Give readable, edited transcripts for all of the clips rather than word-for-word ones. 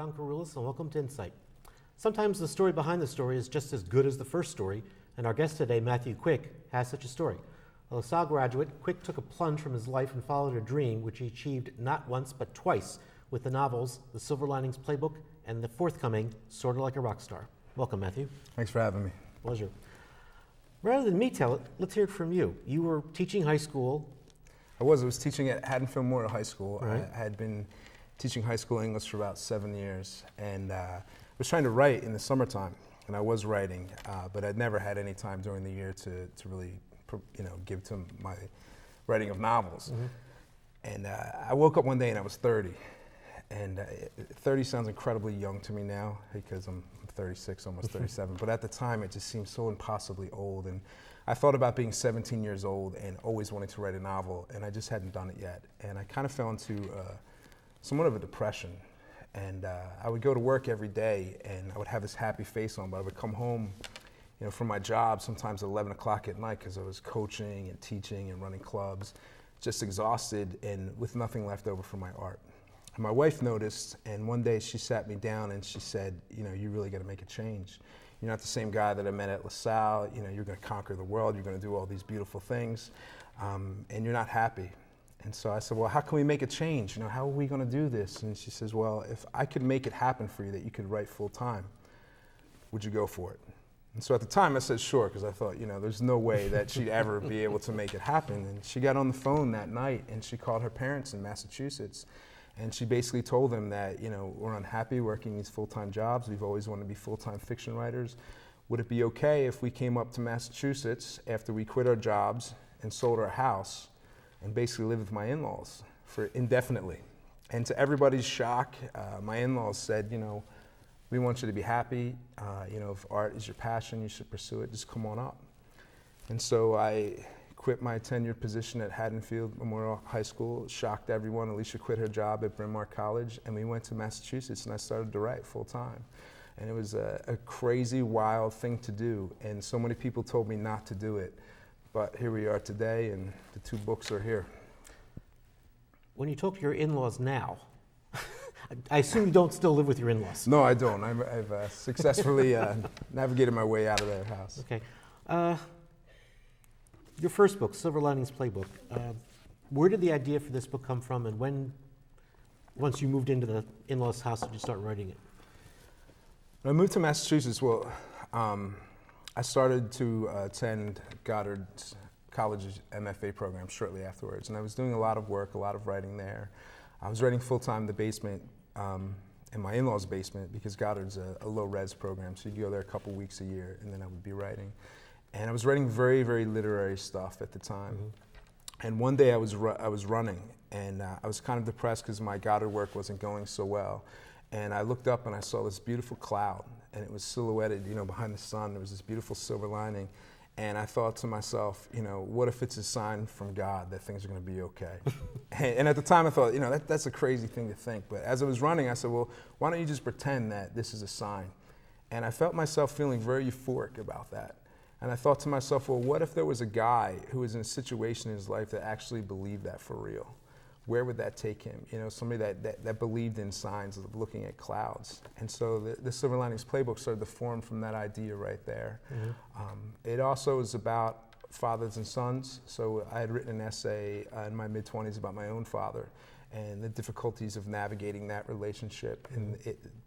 John Carullis, and welcome to Insight. Sometimes the story behind the story is just as good as the first story, and our guest today, Matthew Quick, has such a story. A LaSalle graduate, Quick took a plunge from his life and followed a dream which he achieved not once but twice with the novels The Silver Linings Playbook and the forthcoming Sorta Like a Rock Star. Welcome, Matthew. Thanks for having me. Pleasure. Rather than me tell it, let's hear it from you. You were teaching high school. I was teaching at Haddonfield Memorial High School. Right. I had been teaching high school English for about 7 years, and I was trying to write in the summertime, and I was writing, but I'd never had any time during the year to really, give to my writing of novels. Mm-hmm. And I woke up one day and I was 30, and 30 sounds incredibly young to me now because I'm 36, almost 37, but at the time it just seemed so impossibly old, and I thought about being 17 years old and always wanting to write a novel, and I just hadn't done it yet, and I kind of fell into somewhat of a depression, and I would go to work every day and I would have this happy face on, but I would come home from my job sometimes at 11 o'clock at night because I was coaching and teaching and running clubs, just exhausted and with nothing left over for my art. And my wife noticed, and one day she sat me down and she said, you really got to make a change. You're not the same guy that I met at LaSalle. You're going to conquer the world. You're going to do all these beautiful things, and you're not happy. And so I said, well, how can we make a change? How are we going to do this? And she says, well, if I could make it happen for you that you could write full time, would you go for it? And so at the time I said, sure, because I thought, there's no way that she'd ever be able to make it happen. And she got on the phone that night and she called her parents in Massachusetts. And she basically told them that, we're unhappy working these full-time jobs. We've always wanted to be full-time fiction writers. Would it be okay if we came up to Massachusetts after we quit our jobs and sold our house and basically lived with my in-laws for indefinitely? And to everybody's shock, my in-laws said, we want you to be happy. If art is your passion, you should pursue it. Just come on up. And so I quit my tenured position at Haddonfield Memorial High School, shocked everyone. Alicia quit her job at Bryn Mawr College, and we went to Massachusetts, and I started to write full time. And it was a crazy, wild thing to do, and so many people told me not to do it. But here we are today, and the 2 books are here. When you talk to your in-laws now, I assume you don't still live with your in-laws. No, I don't. I've successfully navigated my way out of their house. Okay. Your first book, Silver Linings Playbook, where did the idea for this book come from, and once you moved into the in-laws' house, did you start writing it? When I moved to Massachusetts, I started to attend Goddard College's MFA program shortly afterwards, and I was doing a lot of work, a lot of writing there. I was writing full-time in the basement, in my in-laws' basement, because Goddard's a low-res program, so you go there a couple weeks a year, and then I would be writing. And I was writing very, very literary stuff at the time. Mm-hmm. And one day I was running, and I was kind of depressed because my Goddard work wasn't going so well. And I looked up and I saw this beautiful cloud, and it was silhouetted, behind the sun. There was this beautiful silver lining. And I thought to myself, what if it's a sign from God that things are going to be okay? And at the time I thought, that's a crazy thing to think. But as I was running, I said, well, why don't you just pretend that this is a sign? And I felt myself feeling very euphoric about that. And I thought to myself, well, what if there was a guy who was in a situation in his life that actually believed that for real? Where would that take him? Somebody that believed in signs of looking at clouds. And so the Silver Linings Playbook started to form from that idea right there. Mm-hmm. It also is about fathers and sons. So I had written an essay in my mid-20s about my own father and the difficulties of navigating that relationship. And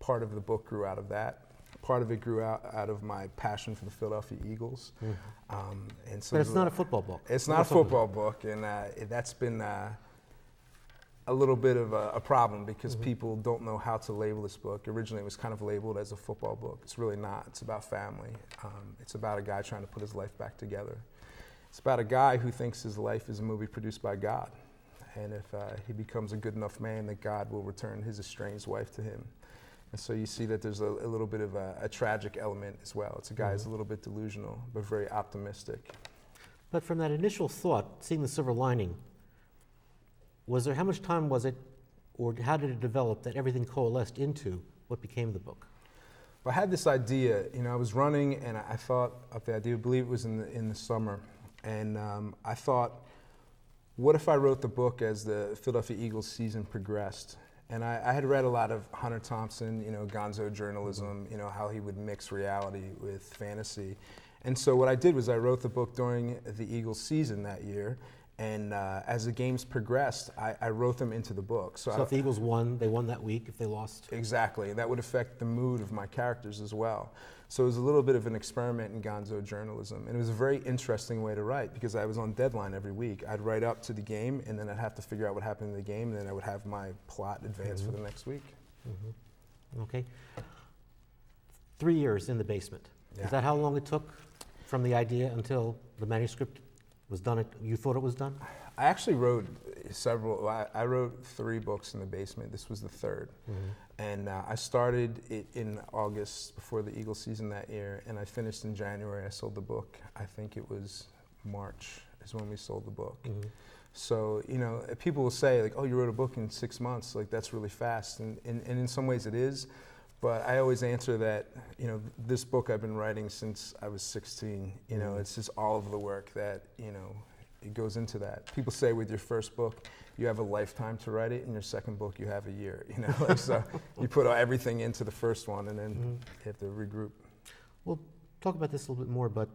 part of the book grew out of that. Part of it grew out of my passion for the Philadelphia Eagles. Mm-hmm. And so but it's not a football book. It's not a football book, and that's been a little bit of a problem because mm-hmm. people don't know how to label this book. Originally it was kind of labeled as a football book. It's really not. It's about family. It's about a guy trying to put his life back together. It's about a guy who thinks his life is a movie produced by God. And if he becomes a good enough man, that God will return his estranged wife to him. And so you see that there's a little bit of a tragic element as well. It's a guy who's a little bit delusional, but very optimistic. But from that initial thought, seeing the silver lining, how much time was it, or how did it develop that everything coalesced into what became the book? Well, I had this idea, I was running and I thought of the idea, I believe it was in the summer, and I thought, what if I wrote the book as the Philadelphia Eagles season progressed? And I had read a lot of Hunter Thompson, gonzo journalism, how he would mix reality with fantasy. And so what I did was I wrote the book during the Eagles season that year. And as the games progressed, I wrote them into the book. So if the Eagles won, they won that week. If they lost? Exactly. That would affect the mood of my characters as well. So it was a little bit of an experiment in gonzo journalism. And it was a very interesting way to write because I was on deadline every week. I'd write up to the game, and then I'd have to figure out what happened in the game, and then I would have my plot advance for the next week. Okay. 3 years in the basement. Yeah. Is that how long it took from the idea until the manuscript was done? You thought it was done? I actually wrote several. I wrote 3 books in the basement. This was the 3rd. And I started it in August before the Eagles season that year, and I finished in January. I sold the book. I think it was March is when we sold the book. So, people will say, like, oh, you wrote a book in 6 months. Like, that's really fast. And in some ways it is. But I always answer that, this book I've been writing since I was 16. It's just all of the work that, it goes into that. People say with your first book, you have a lifetime to write it. In your second book, you have a year. So you put everything into the first one, and then you have to regroup. We'll talk about this a little bit more, but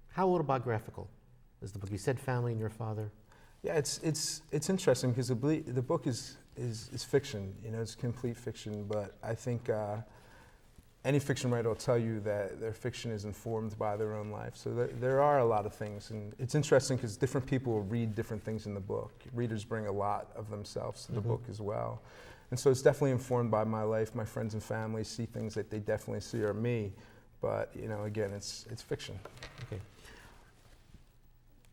how autobiographical is the book? You said family and your father. Yeah, it's interesting because the book is fiction. It's complete fiction. But I think any fiction writer will tell you that their fiction is informed by their own life. So there are a lot of things, and it's interesting because different people will read different things in the book. Readers bring a lot of themselves to the book as well, and so it's definitely informed by my life. My friends and family see things that they definitely see are me, but again, it's fiction. Okay.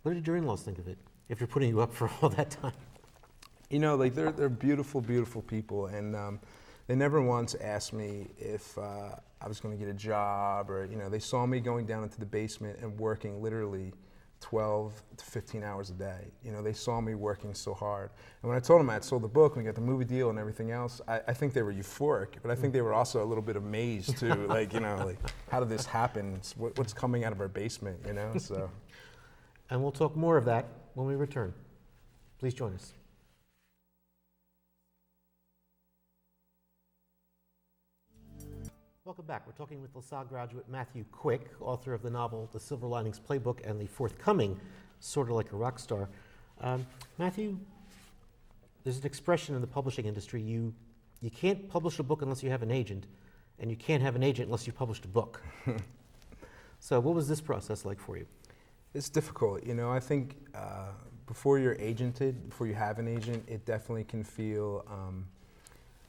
What did your in-laws think of it? If you're putting you up for all that time. They're beautiful, beautiful people, and they never once asked me if I was going to get a job, or they saw me going down into the basement and working literally 12 to 15 hours a day. They saw me working so hard. And when I told them I had sold the book and we got the movie deal and everything else, I think they were euphoric, but I think they were also a little bit amazed too. like how did this happen? What's coming out of our basement? So. And we'll talk more of that when we return. Please join us. Welcome back. We're talking with LaSalle graduate Matthew Quick, author of the novel The Silver Linings Playbook and the forthcoming Sort of Like a Rock Star. Matthew, there's an expression in the publishing industry, you can't publish a book unless you have an agent, and you can't have an agent unless you published a book. So what was this process like for you? It's difficult. I think before you're agented, before you have an agent, it definitely can feel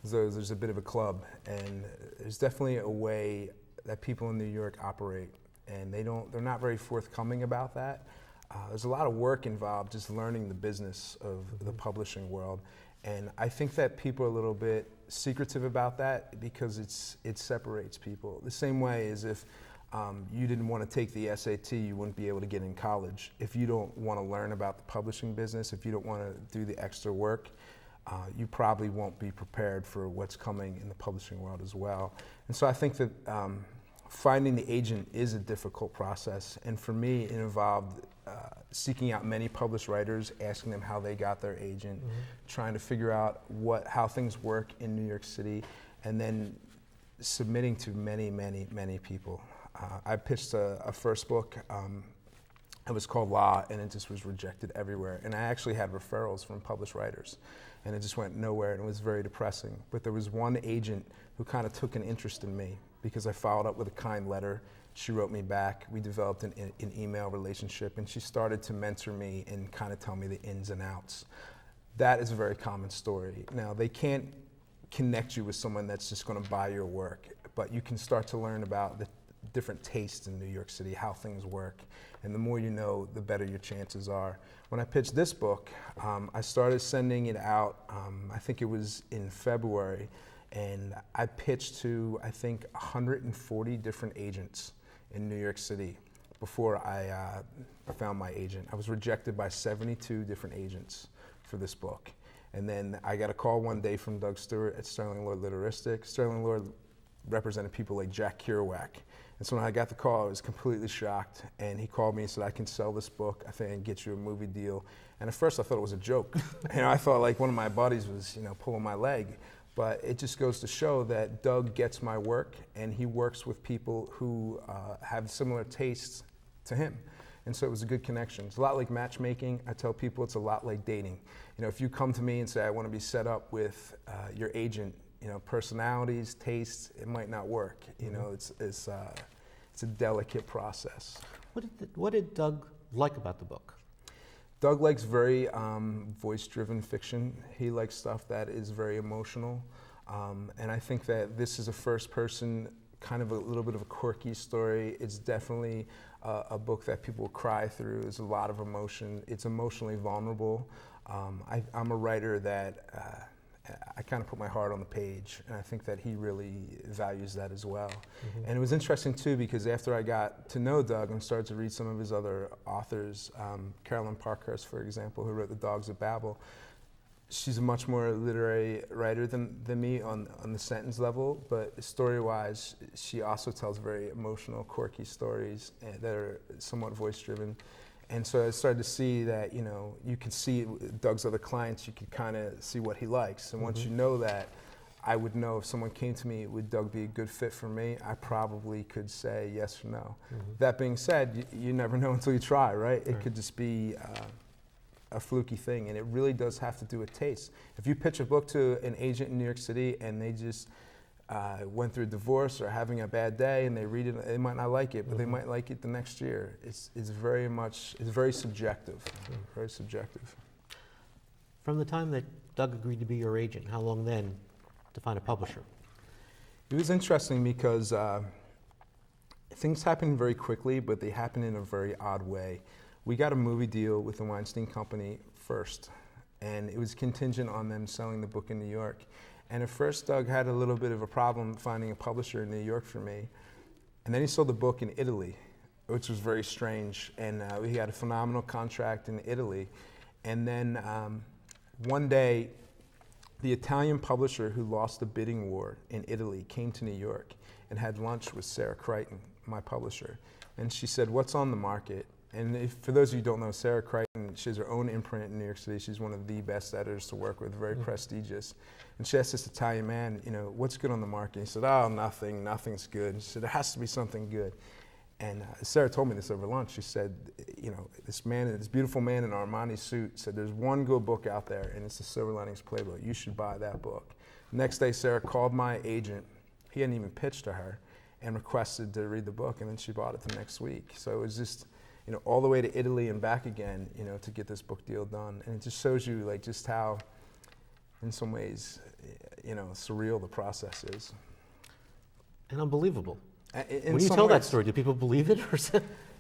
as though there's a bit of a club, and there's definitely a way that people in New York operate, and they're not very forthcoming about that. There's a lot of work involved just learning the business of the publishing world, and I think that people are a little bit secretive about that because it separates people. The same way as if you didn't want to take the SAT, you wouldn't be able to get in college. If you don't want to learn about the publishing business, if you don't want to do the extra work, you probably won't be prepared for what's coming in the publishing world as well. And so I think that finding the agent is a difficult process. And for me, it involved seeking out many published writers, asking them how they got their agent, trying to figure out how things work in New York City, and then submitting to many, many, many people. I pitched a first book. It was called Law, and it just was rejected everywhere. And I actually had referrals from published writers, and it just went nowhere, and it was very depressing. But there was one agent who kind of took an interest in me because I followed up with a kind letter. She wrote me back. We developed an email relationship, and she started to mentor me and kind of tell me the ins and outs. That is a very common story. Now, they can't connect you with someone that's just going to buy your work, but you can start to learn about the different tastes in New York City, how things work, and the more you know, the better your chances are. When I pitched this book, I started sending it out, I think it was in February, and I pitched to, I think, 140 different agents in New York City before I found my agent. I was rejected by 72 different agents for this book. And then I got a call one day from Doug Stewart at Sterling Lord Literaristic. Sterling Lord represented people like Jack Kerouac. And so when I got the call, I was completely shocked. And he called me and said, I can sell this book. I think I can get you a movie deal. And at first I thought it was a joke. I thought like one of my buddies was, pulling my leg. But it just goes to show that Doug gets my work, and he works with people who have similar tastes to him. And so it was a good connection. It's a lot like matchmaking. I tell people it's a lot like dating. If you come to me and say, I want to be set up with your agent, personalities, tastes, it might not work. It's a delicate process. What did Doug like about the book? Doug likes very voice-driven fiction. He likes stuff that is very emotional. And I think that this is a first-person, kind of a little bit of a quirky story. It's definitely a book that people cry through. There's a lot of emotion. It's emotionally vulnerable. I'm a writer that I kind of put my heart on the page, and I think that he really values that as well. Mm-hmm. And it was interesting too, because after I got to know Doug and started to read some of his other authors, Carolyn Parkhurst, for example, who wrote The Dogs of Babel, she's a much more literary writer than me on the sentence level, but story-wise, she also tells very emotional, quirky stories that are somewhat voice-driven. And so I started to see that, you could see Doug's other clients, you could kind of see what he likes. And once you know that, I would know if someone came to me, would Doug be a good fit for me? I probably could say yes or no. That being said, you never know until you try, right? It could just be a fluky thing, and it really does have to do with taste. If you pitch a book to an agent in New York City and they just went through a divorce or having a bad day and they read it, they might not like it, but they might like it the next year. It's very subjective, very subjective. From the time that Doug agreed to be your agent, how long then to find a publisher? It was interesting because things happened very quickly, but they happened in a very odd way. We got a movie deal with the Weinstein Company first, and it was contingent on them selling the book in New York. And at first, Doug had a little bit of a problem finding a publisher in New York for me. And then he sold the book in Italy, which was very strange. And we had a phenomenal contract in Italy. And then one day, the Italian publisher who lost the bidding war in Italy came to New York and had lunch with Sarah Crichton, my publisher. And she said, "What's on the market?" And for those of you who don't know, Sarah Crichton, she has her own imprint in New York City. She's one of the best editors to work with, very prestigious. And she asked this Italian man, what's good on the market? He said, "Oh, nothing's good." She said, "There has to be something good." And Sarah told me this over lunch. She said, this beautiful man in an Armani suit said, "There's one good book out there, and it's the Silver Linings Playbook. You should buy that book." Next day, Sarah called my agent. He hadn't even pitched to her, and requested to read the book, and then she bought it the next week. So it was just, all the way to Italy and back again, to get this book deal done. And it just shows you just how, in some ways, surreal the process is. And unbelievable. In when you tell that story, do people believe it?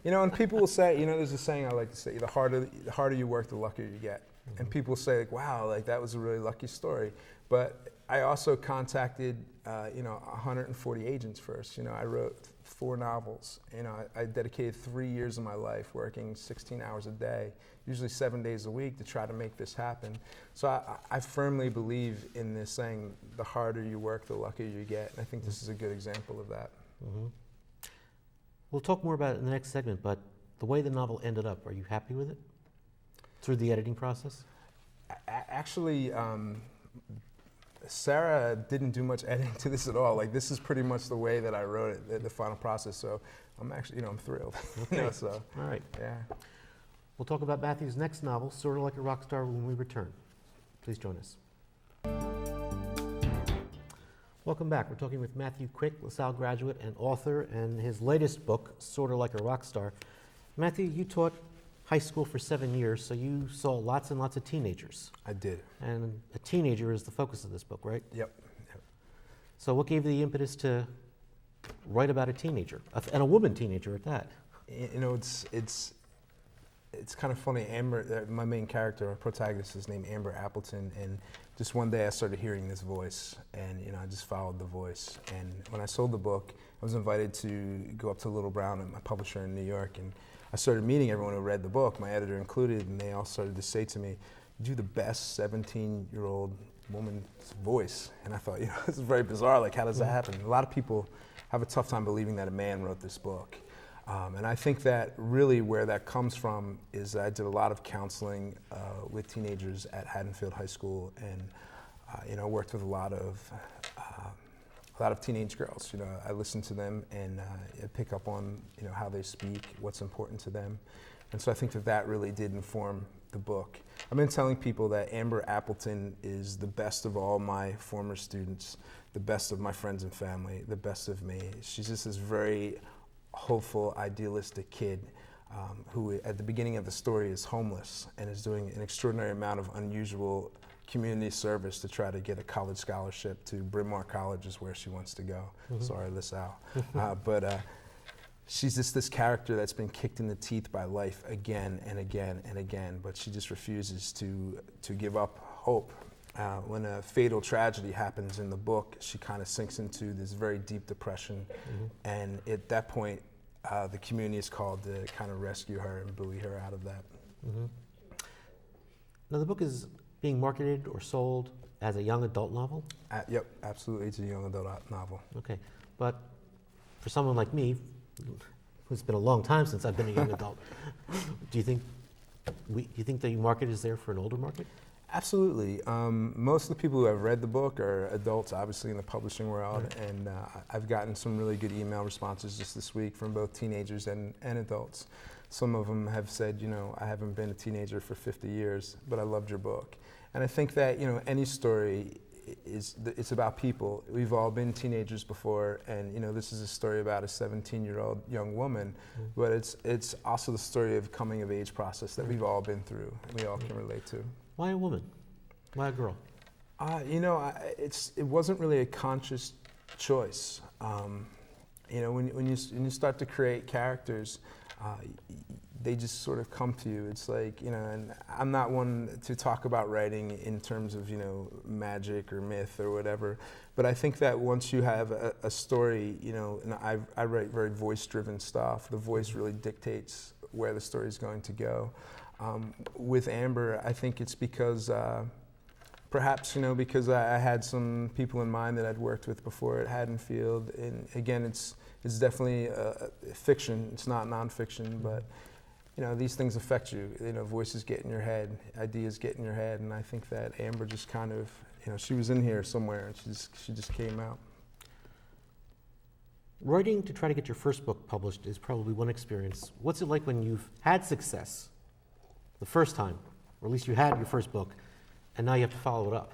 And people will say, there's a saying I like to say, the harder you work, the luckier you get. And people will say, wow, that was a really lucky story. But I also contacted, 140 agents first. I wrote 4 novels. I dedicated 3 years of my life working 16 hours a day, usually 7 days a week, to try to make this happen. So I firmly believe in this saying, the harder you work, the luckier you get. And I think this is a good example of that. Mm-hmm. We'll talk more about it in the next segment, but the way the novel ended up, are you happy with it? Through the editing process? Actually, Sarah didn't do much editing to this at all. This is pretty much the way that I wrote it, the final process. So I'm actually, I'm thrilled. Okay. So all right. Yeah. We'll talk about Matthew's next novel, Sort of Like a Rock Star, when we return. Please join us. Welcome back. We're talking with Matthew Quick, LaSalle graduate and author, and his latest book, Sort of Like a Rock Star. Matthew, you taught high school for 7 years, so you saw lots and lots of teenagers. I did. And a teenager is the focus of this book, right? Yep. So what gave you the impetus to write about a teenager, and a woman teenager at that? It's kind of funny. Amber, my main character, our protagonist, is named Amber Appleton, and just one day I started hearing this voice, and I just followed the voice. And when I sold the book, I was invited to go up to Little Brown, and my publisher in New York, and I started meeting everyone who read the book, my editor included, and they all started to say to me, "You're the best 17-year-old woman's voice. And I thought, this is very bizarre. Like, how does that happen? A lot of people have a tough time believing that a man wrote this book. And I think that really where that comes from is I did a lot of counseling with teenagers at Haddonfield High School, and worked with a lot of teenage girls. I listen to them and I pick up on how they speak, what's important to them, and so I think that really did inform the book. I've been telling people that Amber Appleton is the best of all my former students, the best of my friends and family, the best of me. She's just this very hopeful, idealistic kid who at the beginning of the story is homeless and is doing an extraordinary amount of unusual community service to try to get a college scholarship to Bryn Mawr College is where she wants to go. Sorry, LaSalle. But she's just this character that's been kicked in the teeth by life again and again and again, but she just refuses to give up hope. When a fatal tragedy happens in the book, she kind of sinks into this very deep depression, and at that point, the community is called to kind of rescue her and buoy her out of that. Now, the book is being marketed or sold as a young adult novel? Yep, absolutely, it's a young adult novel. Okay, but for someone like me, who's been a long time since I've been a young adult, do you think that your market is there for an older market? Absolutely. Most of the people who have read the book are adults, obviously, in the publishing world, and I've gotten some really good email responses just this week from both teenagers and adults. Some of them have said, I haven't been a teenager for 50 years, but I loved your book. And I think that, any story it's about people. We've all been teenagers before, and this is a story about a 17-year-old young woman, but it's also the story of coming of age process that we've all been through, and we all can relate to. Why a woman? Why a girl? It wasn't really a conscious choice. When you start to create characters, they just sort of come to you. It's like, and I'm not one to talk about writing in terms of, magic or myth or whatever, but I think that once you have a story, and I write very voice-driven stuff. The voice really dictates where the story is going to go. With Amber, I think it's because perhaps, because I had some people in mind that I'd worked with before at Haddonfield, and again, it's definitely fiction. It's not nonfiction, but these things affect you. Voices get in your head, ideas get in your head, and I think that Amber just kind of, she was in here somewhere, and she just came out. Writing to try to get your first book published is probably one experience. What's it like when you've had success the first time, or at least you had your first book, and now you have to follow it up?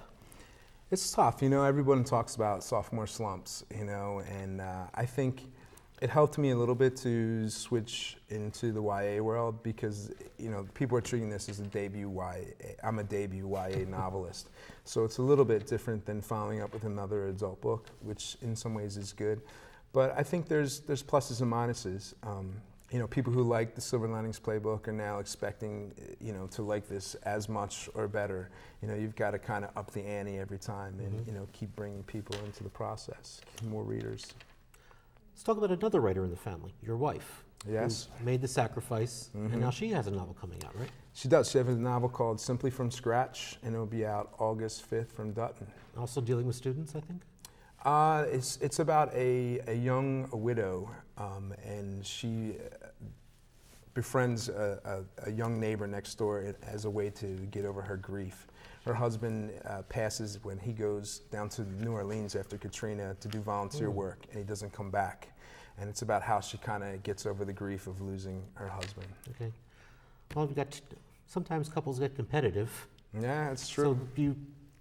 It's tough. Everyone talks about sophomore slumps, and I think it helped me a little bit to switch into the YA world because, people are treating this as a debut YA. I'm a debut YA novelist. So it's a little bit different than following up with another adult book, which in some ways is good. But I think there's pluses and minuses. People who like the Silver Linings Playbook are now expecting, to like this as much or better. You've got to kind of up the ante every time and, keep bringing people into the process, more readers. Let's talk about another writer in the family, your wife. Yes. Who made the sacrifice, and now she has a novel coming out, right? She does. She has a novel called Simply From Scratch, and it'll be out August 5th from Dutton. Also dealing with students, I think? It's about a young widow, and she befriends a young neighbor next door as a way to get over her grief. Her husband passes when he goes down to New Orleans after Katrina to do volunteer work, and he doesn't come back. And it's about how she kind of gets over the grief of losing her husband. Okay. Well, sometimes couples get competitive. Yeah, it's true. So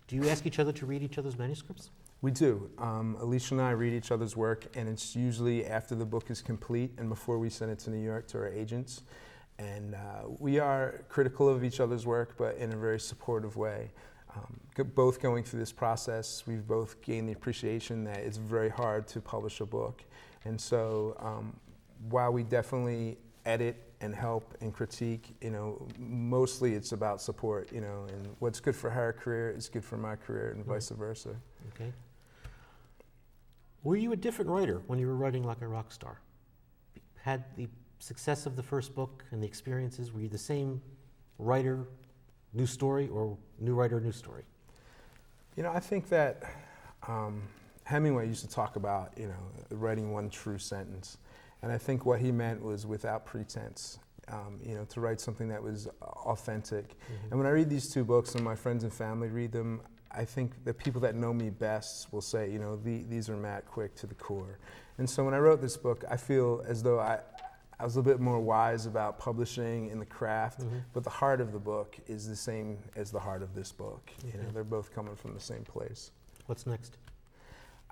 do you ask each other to read each other's manuscripts? We do. Alicia and I read each other's work, and it's usually after the book is complete and before we send it to New York to our agents. And we are critical of each other's work, but in a very supportive way. Both going through this process, we've both gained the appreciation that it's very hard to publish a book. And so while we definitely edit and help and critique, mostly it's about support, and what's good for her career is good for my career and vice versa. Okay. Were you a different writer when you were writing like a rock star? Had the success of the first book and the experiences, were you the same writer, new story, or new writer, new story? You know, I think that Hemingway used to talk about, you know, writing one true sentence. And I think what he meant was without pretense, you know, to write something that was authentic. And when I read these two books and my friends and family read them, I think the people that know me best will say, you know, these are Matt Quick to the core. And so when I wrote this book, I feel as though I was a little bit more wise about publishing and the craft, but the heart of the book is the same as the heart of this book. You know, they're both coming from the same place. What's next?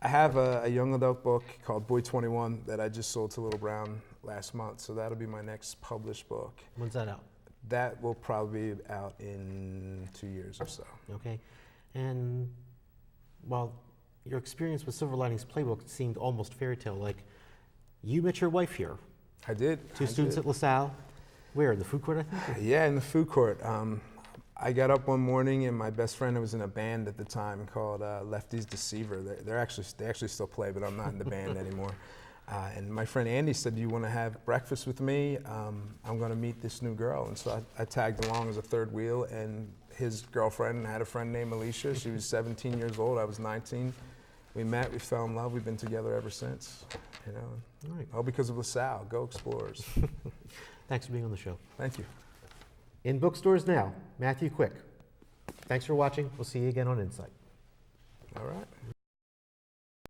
I have a young adult book called Boy 21 that I just sold to Little Brown last month, so that'll be my next published book. When's that out? That will probably be out in 2 years or so. Okay. And while your experience with Silver Linings Playbook seemed almost fairy tale-like, you met your wife here. I did. Two students at LaSalle. Where? In the food court, I think? Yeah, in the food court. I got up one morning and my best friend, who was in a band at the time called Lefty's Deceiver. They actually still play, but I'm not in the band anymore. And my friend Andy said, "Do you want to have breakfast with me? I'm going to meet this new girl." And so I tagged along as a third wheel, and his girlfriend had a friend named Alicia. She was 17 years old. I was 19. We met, we fell in love. We've been together ever since. You know, All right. all because of LaSalle. Go Explorers. Thanks for being on the show. Thank you. In bookstores now, Matthew Quick. Thanks for watching. We'll see you again on Insight. All right.